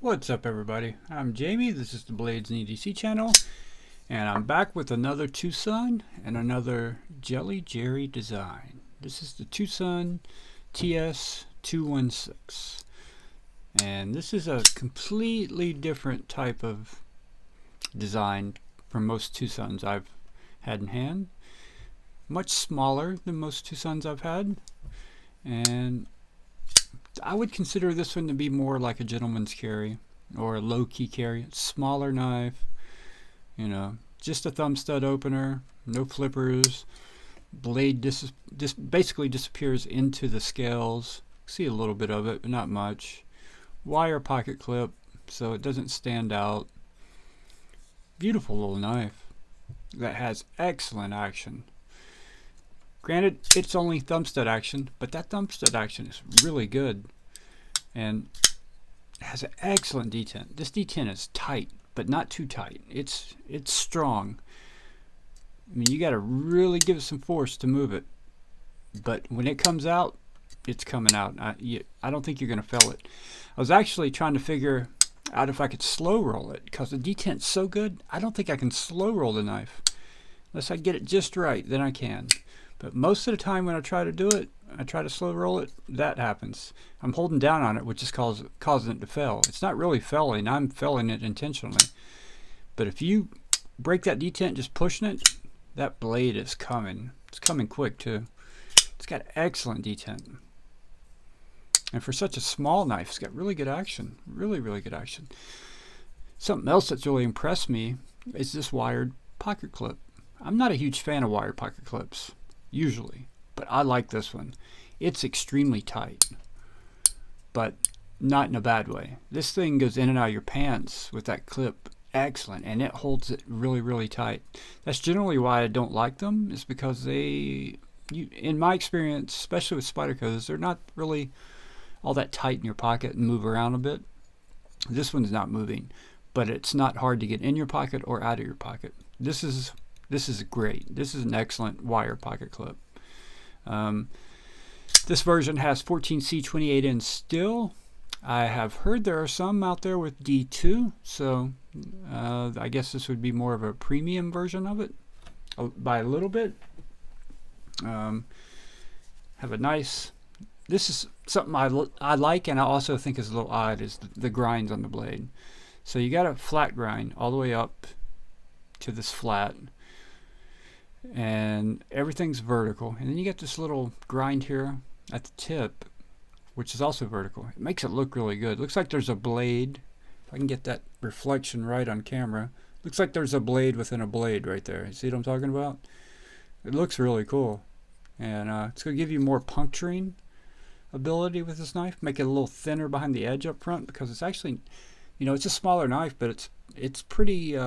What's up, everybody? I'm Jamie. This is the Blades and EDC channel, and I'm back with another Twosun and another Jelly Jerry design. This is the Twosun TS216, and this is a completely different type of design from most Twosuns I've had in hand. Much smaller than most Twosuns I've had, and I would consider this one to be more like a gentleman's carry or a low-key carry. Smaller knife, you know, just a thumb stud opener, no flippers. Blade basically disappears into the scales. See a little bit of it, but not much. Wire pocket clip, so it doesn't stand out. Beautiful little knife that has excellent action. Granted, it's only thumb stud action, but that thumb stud action is really good, and it has an excellent detent. This detent is tight, but not too tight. It's strong. I mean, you got to really give it some force to move it, but when it comes out, it's coming out. I don't think you're going to feel it. I was actually trying to figure out if I could slow roll it, because the detent's so good. I don't think I can slow roll the knife unless I get it just right. Then I can. But most of the time when I try to do it, I try to slow roll it, that happens. I'm holding down on it, which is causing it to fail. It's not really failing, I'm failing it intentionally. But if you break that detent just pushing it, that blade is coming. It's coming quick too. It's got excellent detent. And for such a small knife, it's got really good action. Really, really good action. Something else that's really impressed me is this wired pocket clip. I'm not a huge fan of wired pocket clips usually, but I like this one. It's extremely tight, but not in a bad way. This thing goes in and out of your pants with that clip excellent, and it holds it really, really tight. That's generally why I don't like them, is because in my experience, especially with Spydercos, they're not really all that tight in your pocket and move around a bit. This one's not moving, but it's not hard to get in your pocket or out of your pocket. This is great. This is an excellent wire pocket clip. This version has 14C 28 inch steel. I have heard there are some out there with D2, so I guess this would be more of a premium version of it by a little bit. Have a nice. This is something I like, and I also think is a little odd, is the grinds on the blade. So you got a flat grind all the way up to this flat, and everything's vertical, and then you get this little grind here at the tip, which is also vertical. It makes it look really good. Looks like there's a blade. If I can get that reflection right on camera, looks like there's a blade within a blade right there. You see what I'm talking about? It looks really cool, and it's going to give you more puncturing ability with this knife. Make it a little thinner behind the edge up front, because it's actually, you know, it's a smaller knife, but it's pretty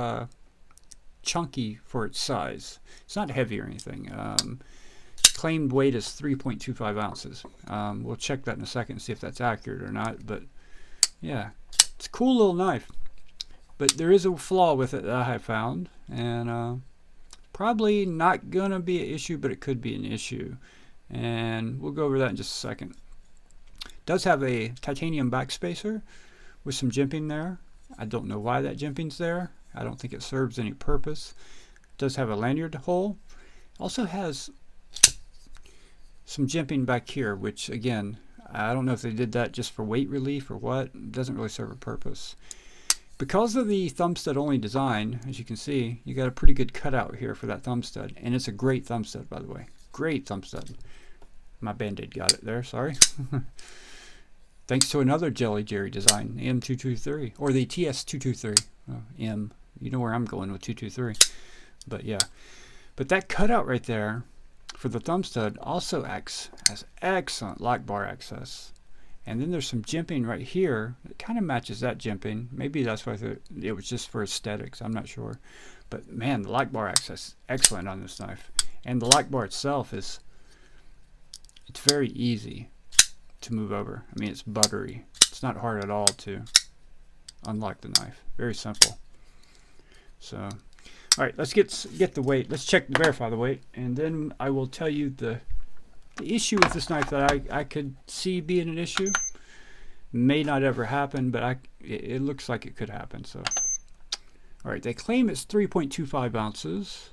chunky for its size. It's not heavy or anything. Claimed weight is 3.25 ounces. We'll check that in a second and see if that's accurate or not, but yeah, it's a cool little knife. But there is a flaw with it that I have found, and probably not gonna be an issue, but it could be an issue, and we'll go over that in just a second. It does have a titanium backspacer with some jimping there. I don't know why that jimping's there. I don't think it serves any purpose. It does have a lanyard hole. Also has some jimping back here, which again, I don't know if they did that just for weight relief or what. It doesn't really serve a purpose. Because of the thumb stud only design, as you can see, you got a pretty good cutout here for that thumb stud, and it's a great thumb stud, by the way. Great thumb stud. My Band-Aid got it there, sorry. Thanks to another Jelly Jerry design, M223, or the TS223. M, you know where I'm going with 223. But yeah, but that cutout right there for the thumb stud also has excellent lock bar access. And then there's some jimping right here that kind of matches that jimping. Maybe that's why it was just for aesthetics, I'm not sure. But man, the lock bar access is excellent on this knife. And the lock bar itself it's very easy to move over. I mean, it's buttery. It's not hard at all to unlock the knife. Very simple. So, all right, let's get the weight. Let's verify the weight, and then I will tell you the issue with this knife that I could see being an issue. May not ever happen, but it looks like it could happen. So, all right, they claim it's 3.25 ounces.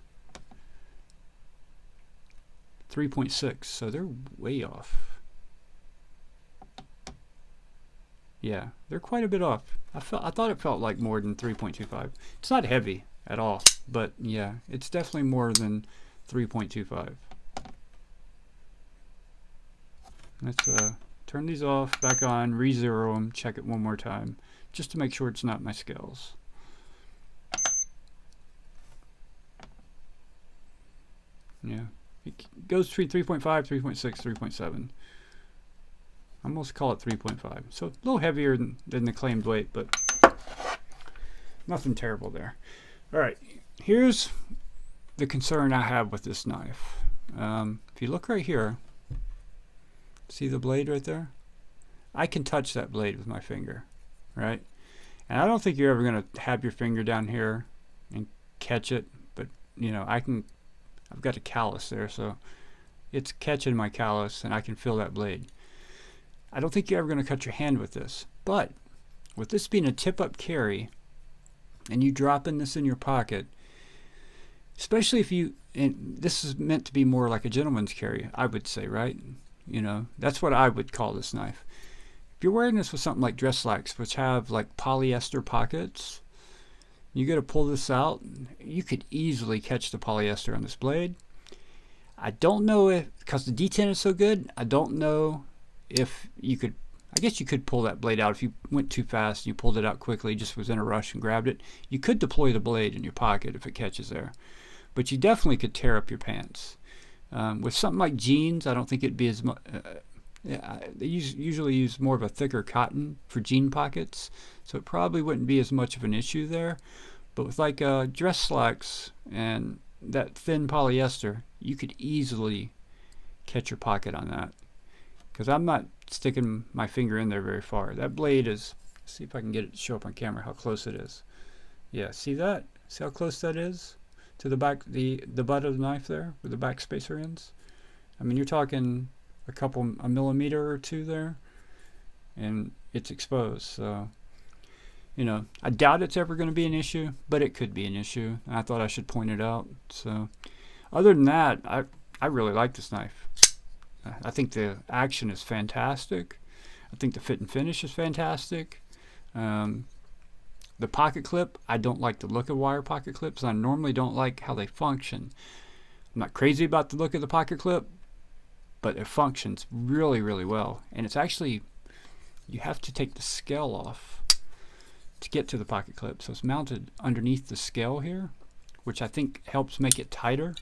3.6, so they're way off. Yeah, they're quite a bit off. I thought it felt like more than 3.25. It's not heavy at all, but yeah, it's definitely more than 3.25. Let's turn these off, back on, re-zero them, check it one more time, just to make sure it's not my scales. Yeah, it goes between 3.5, 3.6, 3.7. I almost call it 3.5. So a little heavier than the claimed weight, but nothing terrible there. All right, here's the concern I have with this knife. If you look right here, see the blade right there? I can touch that blade with my finger, right? And I don't think you're ever going to have your finger down here and catch it, but you know, I've got a callus there, so it's catching my callus and I can feel that blade. I don't think you're ever going to cut your hand with this, but with this being a tip-up carry and you dropping this in your pocket, especially if you, and this is meant to be more like a gentleman's carry, I would say, right? You know, that's what I would call this knife. If you're wearing this with something like dress slacks, which have like polyester pockets, you got to pull this out, you could easily catch the polyester on this blade. I don't know if, because the detent is so good, I don't know if you could, I guess you could pull that blade out if you went too fast and you pulled it out quickly, just was in a rush and grabbed it. You could deploy the blade in your pocket if it catches there, but you definitely could tear up your pants. With something like jeans, I don't think it'd be as much. They usually use more of a thicker cotton for jean pockets, so it probably wouldn't be as much of an issue there. But with like dress slacks and that thin polyester, you could easily catch your pocket on that. Because I'm not sticking my finger in there very far. That blade is, let's see if I can get it to show up on camera how close it is. Yeah, see that? See how close that is to the back, the butt of the knife there, where the back spacer ends? I mean, you're talking a millimeter or two there, and it's exposed. So, you know, I doubt it's ever going to be an issue, but it could be an issue. I thought I should point it out. So, other than that, I really like this knife. I think the action is fantastic. I think the fit and finish is fantastic. The pocket clip, I don't like the look of wire pocket clips. I normally don't like how they function. I'm not crazy about the look of the pocket clip, but it functions really, really well. And it's actually, you have to take the scale off to get to the pocket clip. So it's mounted underneath the scale here, which I think helps make it tighter,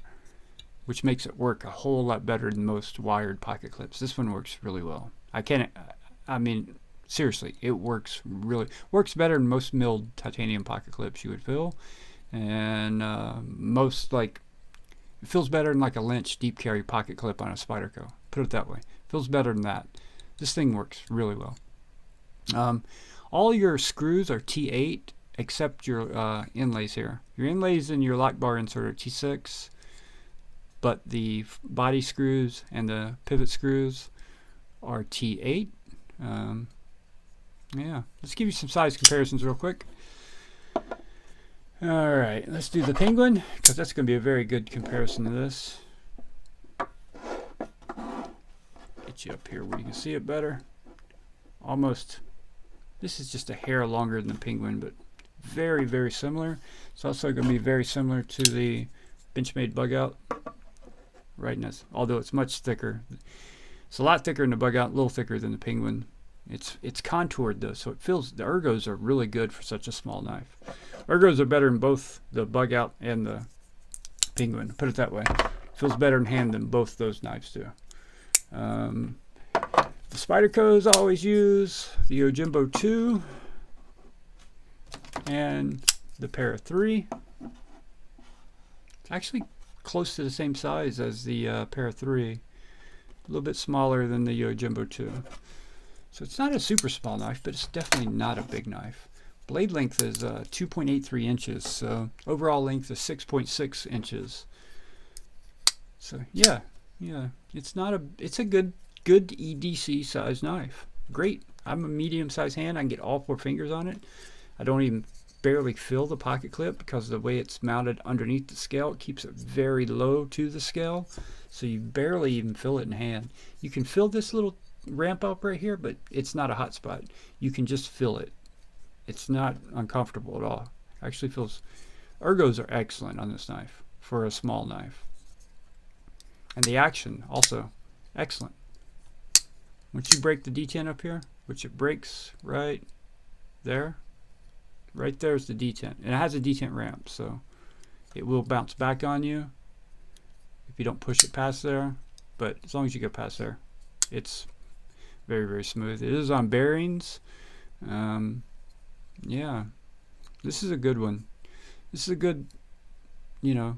which makes it work a whole lot better than most wired pocket clips. This one works really well. I mean, seriously, it works better than most milled titanium pocket clips you would feel. And most, like, it feels better than like a Lynch deep carry pocket clip on a Spyderco. Put it that way. Feels better than that. This thing works really well. All your screws are T8 except your inlays here. Your inlays and your lock bar insert are T6. But the body screws and the pivot screws are T8. Yeah, let's give you some size comparisons real quick. All right, let's do the Penguin, because that's going to be a very good comparison to this. Get you up here where you can see it better. Almost, this is just a hair longer than the Penguin, but very, very similar. It's also going to be very similar to the Benchmade bug out. Rightness, although it's much thicker. It's a lot thicker than the bug out, a little thicker than the Penguin. It's contoured though, so it feels, the ergos are really good for such a small knife. Ergos are better than both the bug out and the Penguin, put it that way. Feels better in hand than both those knives do. The Spydercos I always use, the Yojimbo 2 and the Para 3. It's actually close to the same size as the Para 3, a little bit smaller than the Yojimbo 2. So it's not a super small knife, but it's definitely not a big knife. Blade length is 2.83 inches, so overall length is 6.6 inches. So yeah, it's a good EDC size knife. Great I'm a medium-sized hand. I can get all 4 fingers on it. I don't even barely feel the pocket clip because of the way it's mounted underneath the scale. It keeps it very low to the scale, so you barely even feel it in hand. You can feel this little ramp up right here, but it's not a hot spot. You can just feel it. It's not uncomfortable at all. Actually feels, ergos are excellent on this knife for a small knife. And the action also excellent. Once you break the detent up here, which it breaks right there, right there's the detent. And it has a detent ramp, so it will bounce back on you if you don't push it past there. But as long as you go past there, it's very, very smooth. It is on bearings. Yeah, this is a good one. This is a good, you know,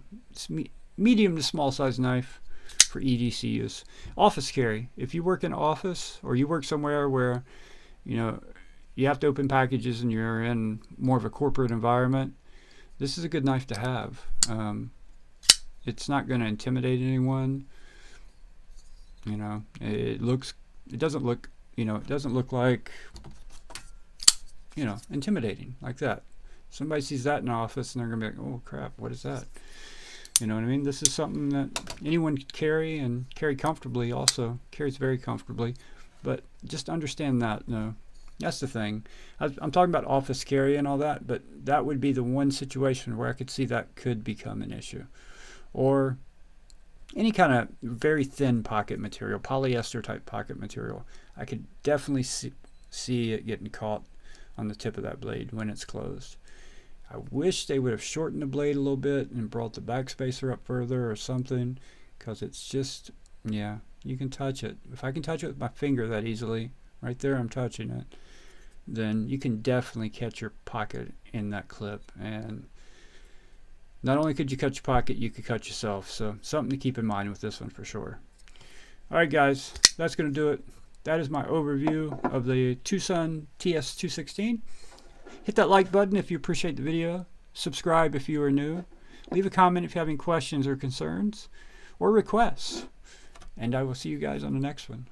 medium to small size knife for EDC use. Office carry. If you work in an office or you work somewhere where, you know, you have to open packages and you're in more of a corporate environment, this is a good knife to have. It's not going to intimidate anyone. You know, it doesn't look, you know, it doesn't look like, you know, intimidating like that. Somebody sees that in an office and they're going to be like, oh crap, what is that? You know what I mean? This is something that anyone could carry and carry comfortably also. Carries very comfortably. But just understand that, no. That's the thing. I'm talking about office carry and all that, but that would be the one situation where I could see that could become an issue. Or any kind of very thin pocket material, polyester type pocket material. I could definitely see it getting caught on the tip of that blade when it's closed. I wish they would have shortened the blade a little bit and brought the backspacer up further or something, because it's just, yeah, you can touch it. If I can touch it with my finger that easily, right there I'm touching it, then you can definitely catch your pocket in that clip. And not only could you cut your pocket, you could cut yourself. So something to keep in mind with this one for sure. Alright guys, that's going to do it. That is my overview of the Twosun TS216. Hit that like button if you appreciate the video. Subscribe if you are new. Leave a comment if you have any questions or concerns or requests. And I will see you guys on the next one.